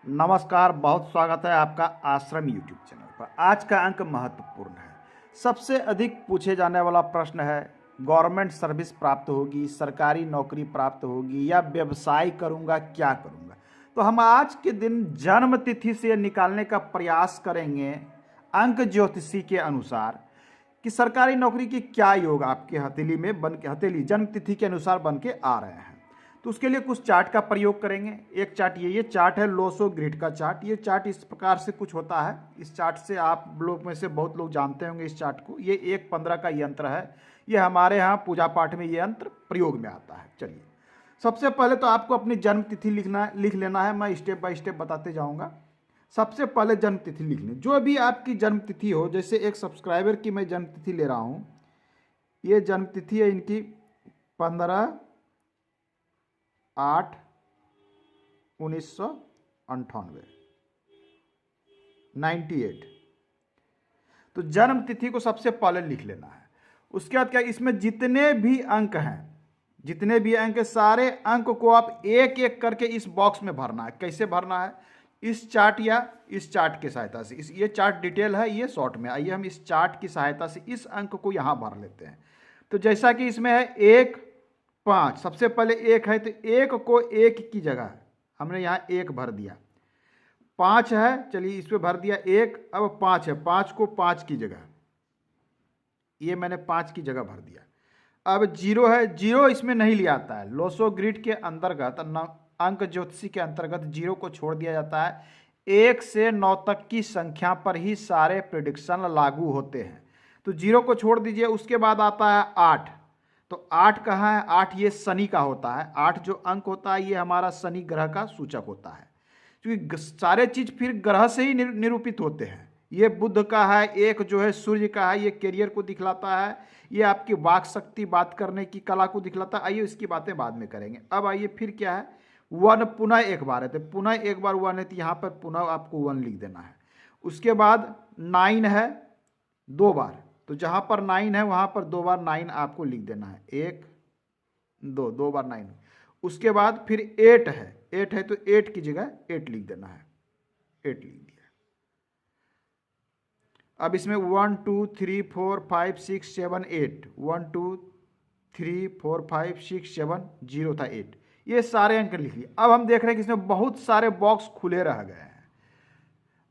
नमस्कार, बहुत स्वागत है आपका आश्रम यूट्यूब चैनल पर। आज का अंक महत्वपूर्ण है। सबसे अधिक पूछे जाने वाला प्रश्न है, गवर्नमेंट सर्विस प्राप्त होगी, सरकारी नौकरी प्राप्त होगी या व्यवसाय करूंगा, क्या करूंगा। तो हम आज के दिन जन्म तिथि से निकालने का प्रयास करेंगे अंक ज्योतिषी के अनुसार कि सरकारी नौकरी की क्या योग आपके हथेली में बन के हथेली जन्म तिथि के अनुसार बन के आ रहे हैं। तो उसके लिए कुछ चार्ट का प्रयोग करेंगे। एक चार्ट ये चार्ट है लोसो ग्रिड का चार्ट। ये चार्ट इस प्रकार से कुछ होता है। इस चार्ट से आप लोग में से बहुत लोग जानते होंगे इस चार्ट को। ये 1-15 का यंत्र है। ये हमारे यहाँ पूजा पाठ में ये यंत्र प्रयोग में आता है। चलिए, सबसे पहले तो आपको अपनी जन्म तिथि लिख लेना है। मैं स्टेप बाय स्टेप बताते जाऊँगा। सबसे पहले जन्म तिथि लिख लें, जो भी आपकी जन्म तिथि हो। जैसे एक सब्सक्राइबर की मैं जन्म तिथि ले रहा हूँ। ये जन्म तिथि है इनकी 15/8/1998 98। तो जन्म तिथि को सबसे पहले लिख लेना है। उसके बाद क्या, इसमें जितने भी अंक हैं सारे अंक को आप एक एक करके इस बॉक्स में भरना है। कैसे भरना है, इस चार्ट या इस चार्ट की सहायता से। ये चार्ट डिटेल है, ये शॉर्ट में। आइए हम इस चार्ट की सहायता से इस अंक को यहाँ भर लेते हैं। तो जैसा कि इसमें है 1 5, सबसे पहले 1 है तो 1 को 1 की जगह हमने यहाँ 1 भर दिया। 5 है, चलिए इस पर भर दिया 1। अब 5 है, 5 को 5 की जगह, ये मैंने 5 की जगह भर दिया। अब 0 है, 0 इसमें नहीं लिया आता है। लोसो ग्रिड के अंतर्गत, अंक ज्योतिषी के अंतर्गत 0 को छोड़ दिया जाता है। 1 से 9 तक की संख्या पर ही सारे प्रेडिक्शन लागू होते हैं। तो 0 को छोड़ दीजिए। उसके बाद आता है 8। तो 8 कहाँ है, 8 ये शनि का होता है। 8 जो अंक होता है ये हमारा शनि ग्रह का सूचक होता है, क्योंकि सारे चीज फिर ग्रह से ही निरूपित होते हैं। ये बुध का है, एक जो है सूर्य का है, ये कैरियर को दिखलाता है, ये आपकी वाक शक्ति, बात करने की कला को दिखलाता है। आइए इसकी बातें बाद में करेंगे। अब आइए फिर क्या है, 1 पुनः एक बार है, तो पुनः एक बार 1 है तो यहाँ पर पुनः आपको 1 लिख देना है। उसके बाद 9 है 2 बार, तो जहाँ पर 9 है वहाँ पर 2 बार 9 आपको लिख देना है। 1 2 बार 9। उसके बाद फिर 8 है, 8 है तो 8 की जगह 8 लिख देना है। 8 लिख दिया। अब इसमें 1 2 3 4 5 6 7 8, 1 2 3 4 5 6 7 0 था 8, ये सारे अंक लिख लिए। अब हम देख रहे हैं कि इसमें बहुत सारे बॉक्स खुले रह गए हैं।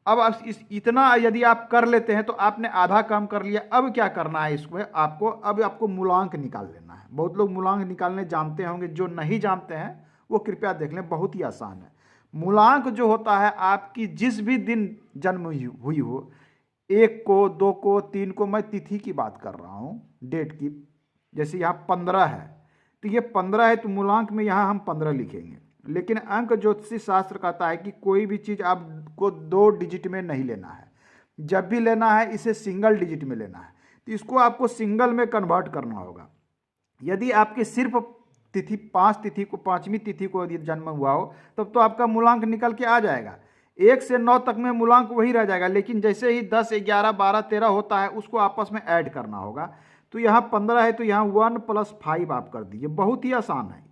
अब इतना यदि आप कर लेते हैं तो आपने आधा काम कर लिया। अब क्या करना है, इसमें आपको मूलांक निकाल लेना है। बहुत लोग मूलांक निकालने जानते होंगे, जो नहीं जानते हैं वो कृपया देख लें, बहुत ही आसान है। मूलांक जो होता है, आपकी जिस भी दिन जन्म हुई हो, 1 को 2 को 3 को, मैं तिथि की बात कर रहा हूँ, डेट की। जैसे यहाँ 15 है तो ये 15 है तो मूलांक में यहाँ हम 15 लिखेंगे। लेकिन अंक ज्योतिषी शास्त्र कहता है कि कोई भी चीज़ आपको 2 डिजिट में नहीं लेना है। जब भी लेना है इसे सिंगल डिजिट में लेना है। तो इसको आपको सिंगल में कन्वर्ट करना होगा। यदि आपके सिर्फ तिथि 5 तिथि को 5वीं तिथि को यदि जन्म हुआ हो, तब तो आपका मूलांक निकल के आ जाएगा। 1 से 9 तक में मूलांक वही रह जाएगा। लेकिन जैसे ही 10 11 12 13 होता है, उसको आपस में ऐड करना होगा। तो यहाँ 15 है तो यहाँ 1 + 5 आप कर दीजिए। बहुत ही आसान है।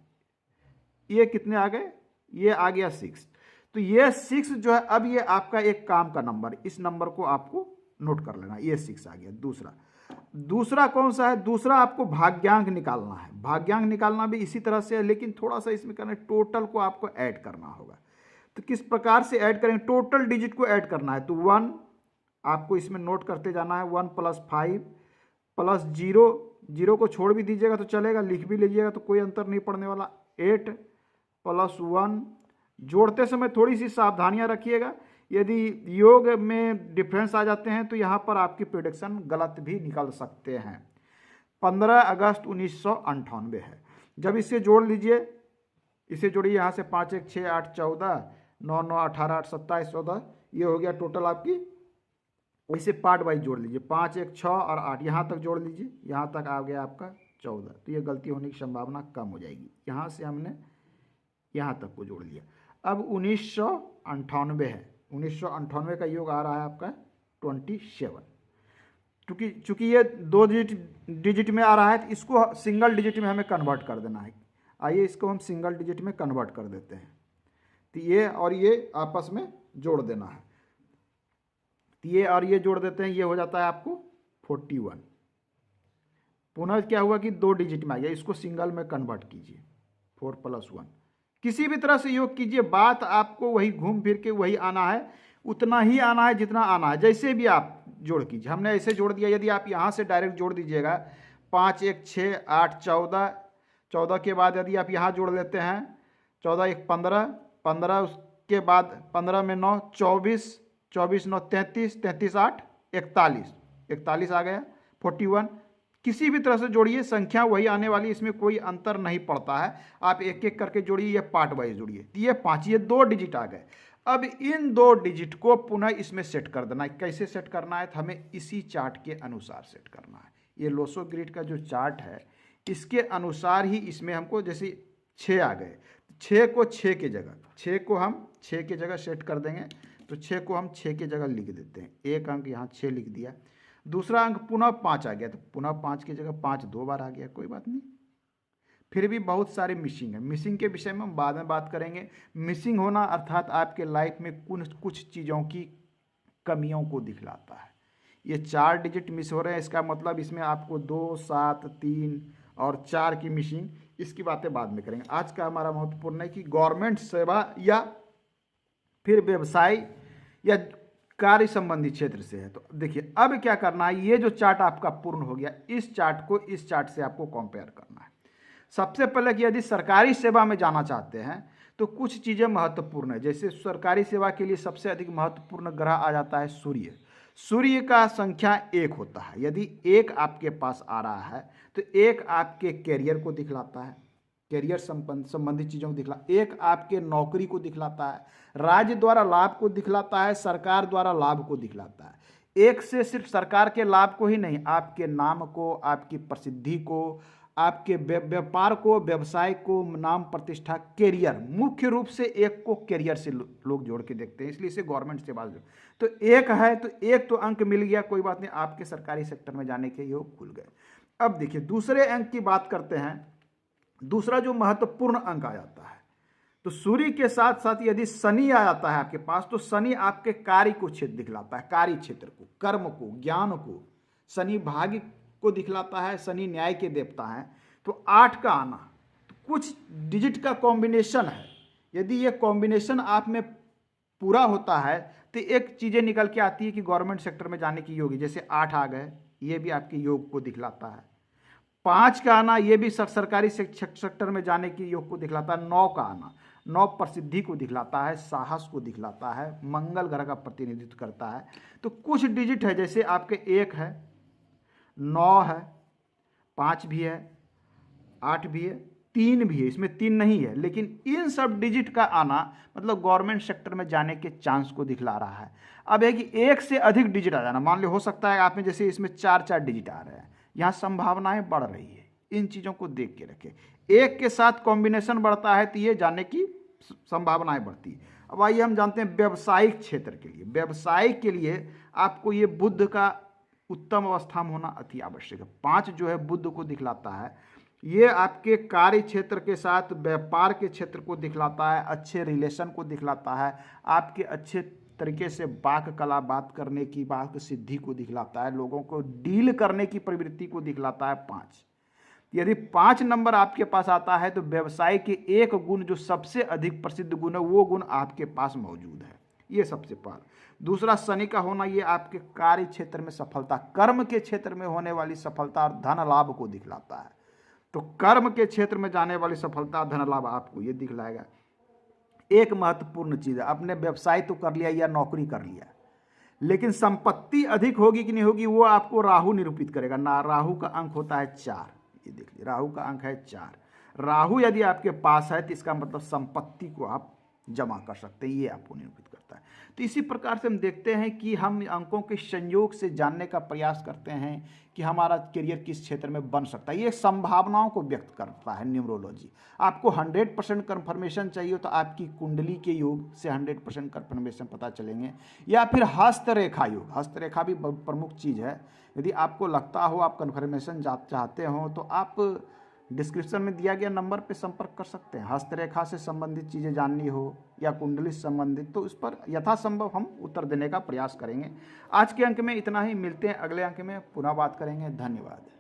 ये कितने आ गए, ये आ गया 6। तो ये 6 जो है, अब ये आपका एक काम का नंबर, इस नंबर को आपको नोट कर लेना। ये 6 आ गया। दूसरा कौन सा है, दूसरा आपको भाग्यांक निकालना है। भाग्यांक निकालना भी इसी तरह से है, लेकिन थोड़ा सा इसमें करना, टोटल को आपको ऐड करना होगा। तो किस प्रकार से ऐड करेंगे, टोटल डिजिट को ऐड करना है। तो 1 आपको इसमें नोट करते जाना है। 1 + 5 + 0, 0 को छोड़ भी दीजिएगा तो चलेगा, लिख भी लीजिएगा तो कोई अंतर नहीं पड़ने वाला। 8 + 1, जोड़ते समय थोड़ी सी सावधानियां रखिएगा। यदि योग में डिफरेंस आ जाते हैं तो यहाँ पर आपकी प्रेडिक्शन गलत भी निकल सकते हैं। 15 अगस्त 1998 है। जब इसे जोड़ लीजिए, इसे जोड़िए, यहाँ से 5 1 6 8 14 9 9 18 8 27 14, ये हो गया टोटल आपकी। इसे पार्ट वाइज जोड़ लीजिए, 5 1 6 और 8, यहाँ तक जोड़ लीजिए, यहाँ तक आ गया आपका 14। तो ये गलती होने की संभावना कम हो जाएगी। यहाँ से हमने यहाँ तक को जोड़ लिया। अब 1998 है, 1998 का योग आ रहा है आपका 27। चूँकि ये 2 डिजिट में आ रहा है तो इसको सिंगल डिजिट में हमें कन्वर्ट कर देना है। आइए इसको हम सिंगल डिजिट में कन्वर्ट कर देते हैं। तो ये और ये आपस में जोड़ देना है, तो ये और ये जोड़ देते हैं, ये हो जाता है आपको 41। पुनः क्या हुआ कि 2 डिजिट में आ गया, इसको सिंगल में कन्वर्ट कीजिए, 4 + 1। किसी भी तरह से योग कीजिए, बात आपको वही घूम फिर के वही आना है, उतना ही आना है जितना आना है। जैसे भी आप जोड़ कीजिए, हमने ऐसे जोड़ दिया, यदि आप यहाँ से डायरेक्ट जोड़ दीजिएगा 5 1 6 8 14, 14 के बाद यदि आप यहाँ जोड़ लेते हैं 14 1 15, 15 उसके बाद 15 में 9 24, 24 9 33, 33 8 41, 41 आ गया 41। किसी भी तरह से जोड़िए, संख्या वही आने वाली, इसमें कोई अंतर नहीं पड़ता है। आप एक एक करके जोड़िए, ये पार्ट वाइज जोड़िए, ये 5, ये 2 डिजिट आ गए। अब इन 2 डिजिट को पुनः इसमें सेट कर देना है। कैसे सेट करना है? तो हमें इसी चार्ट के अनुसार सेट करना है। ये लोसो ग्रिड का जो चार्ट है इसके अनुसार ही इसमें हमको, जैसे 6 आ गए, 6 को 6 की जगह, 6 को हम 6 की जगह सेट कर देंगे, तो 6 को हम 6 की जगह लिख देते हैं। एक अंक यहाँ 6 लिख दिया, दूसरा अंक पुनः 5 आ गया, तो पुनः 5 की जगह 5 2 बार आ गया, कोई बात नहीं। फिर भी बहुत सारे मिसिंग है, मिसिंग के विषय में हम बाद में बात करेंगे। मिसिंग होना अर्थात आपके लाइफ में कुछ चीज़ों की कमियों को दिखलाता है। ये 4 डिजिट मिस हो रहे हैं, इसका मतलब इसमें आपको 2 7 3 और 4 की मिसिंग, इसकी बातें बाद में करेंगे। आज का हमारा महत्वपूर्ण है कि गवर्नमेंट सेवा या फिर व्यवसाय या कार्य संबंधी क्षेत्र से है। तो देखिए अब क्या करना है, ये जो चार्ट आपका पूर्ण हो गया, इस चार्ट को इस चार्ट से आपको कंपेयर करना है। सबसे पहले कि यदि सरकारी सेवा में जाना चाहते हैं तो कुछ चीज़ें महत्वपूर्ण है। जैसे सरकारी सेवा के लिए सबसे अधिक महत्वपूर्ण ग्रह आ जाता है सूर्य। सूर्य का संख्या 1 होता है। यदि 1 आपके पास आ रहा है तो 1 आपके कैरियर को दिखलाता है, कैरियर संबंधित चीज़ों को दिखला, 1 आपके नौकरी को दिखलाता है, राज्य द्वारा लाभ को दिखलाता है, सरकार द्वारा लाभ को दिखलाता है। 1 से सिर्फ सरकार के लाभ को ही नहीं, आपके नाम को, आपकी प्रसिद्धि को, आपके व्यापार को, व्यवसाय को, नाम प्रतिष्ठा, कैरियर, मुख्य रूप से 1 को कैरियर से लोग जोड़ के देखते हैं, इसलिए इसे गवर्नमेंट सेवा जो तो 1 है, तो 1 तो अंक मिल गया, कोई बात नहीं, आपके सरकारी सेक्टर में जाने के योग खुल गए। अब देखिए दूसरे अंक की बात करते हैं। दूसरा जो महत्वपूर्ण अंक आ जाता है, तो सूर्य के साथ साथ यदि शनि आ जाता है आपके पास, तो शनि आपके कार्य को क्षेत्र दिखलाता है, कार्य क्षेत्र को, कर्म को, ज्ञान को। शनि भाग्य को दिखलाता है, शनि न्याय के देवता हैं। तो 8 का आना, तो कुछ डिजिट का कॉम्बिनेशन है, यदि ये कॉम्बिनेशन आप में पूरा होता है तो एक चीज़ें निकल के आती है कि गवर्नमेंट सेक्टर में जाने की योगी। जैसे 8 आ गए, ये भी आपके योग को दिखलाता है। 5 का आना, ये भी सरकारी सेक्टर में जाने की योग को दिखलाता है। 9 का आना, 9 प्रसिद्धि को दिखलाता है, साहस को दिखलाता है, मंगल ग्रह का प्रतिनिधित्व करता है। तो कुछ डिजिट है, जैसे आपके 1 है, 9 है, 5 भी है, 8 भी है, 3 भी है, इसमें 3 नहीं है, लेकिन इन सब डिजिट का आना मतलब गवर्नमेंट सेक्टर में जाने के चांस को दिखला रहा है। अब है कि 1 से अधिक डिजिट आ जाना, मान लो हो सकता है आप में जैसे इसमें 4 डिजिट आ रहे हैं, यहाँ संभावनाएं बढ़ रही है, इन चीज़ों को देख के रखें। 1 के साथ कॉम्बिनेशन बढ़ता है तो ये जाने की संभावनाएं बढ़ती है। अब आइए हम जानते हैं व्यवसायिक क्षेत्र के लिए। व्यवसाय के लिए आपको ये बुध का उत्तम अवस्था में होना अति आवश्यक है। 5 जो है बुध को दिखलाता है, ये आपके कार्य क्षेत्र के साथ व्यापार के क्षेत्र को दिखलाता है, अच्छे रिलेशन को दिखलाता है, आपके अच्छे तरीके से वाक कला, बात करने की, वाक सिद्धि को दिखलाता है, लोगों को डील करने की प्रवृत्ति को दिखलाता है 5। यदि 5 नंबर आपके पास आता है तो व्यवसाय के एक गुण जो सबसे अधिक प्रसिद्ध गुण है वो गुण आपके पास मौजूद है, ये सबसे पहले। दूसरा शनि का होना, ये आपके कार्य क्षेत्र में सफलता, कर्म के क्षेत्र में होने वाली सफलता और धन लाभ को दिखलाता है। तो कर्म के क्षेत्र में जाने वाली सफलता, धन लाभ आपको ये दिखलाएगा। एक महत्वपूर्ण चीज़ है, आपने व्यवसाय तो कर लिया या नौकरी कर लिया, लेकिन संपत्ति अधिक होगी कि नहीं होगी वो आपको राहु निरूपित करेगा ना। राहु का अंक होता है 4, ये देख लीजिए, राहु का अंक है 4। राहु यदि आपके पास है तो इसका मतलब संपत्ति को आप जमा कर सकते हैं, ये आपको निरूपित करता है। तो इसी प्रकार से हम देखते हैं कि हम अंकों के संयोग से जानने का प्रयास करते हैं कि हमारा करियर किस क्षेत्र में बन सकता है। ये संभावनाओं को व्यक्त करता है न्यूमरोलॉजी। आपको 100% कन्फर्मेशन चाहिए तो आपकी कुंडली के योग से 100% कन्फर्मेशन पता चलेंगे, या फिर हस्तरेखा योग। हस्तरेखा भी प्रमुख चीज़ है। यदि आपको लगता हो आप कन्फर्मेशन चाहते हो तो आप डिस्क्रिप्शन में दिया गया नंबर पे संपर्क कर सकते हैं। हस्तरेखा से संबंधित चीज़ें जाननी हो या कुंडली से संबंधित, तो उस पर यथासंभव हम उत्तर देने का प्रयास करेंगे। आज के अंक में इतना ही, मिलते हैं अगले अंक में, पुनः बात करेंगे। धन्यवाद।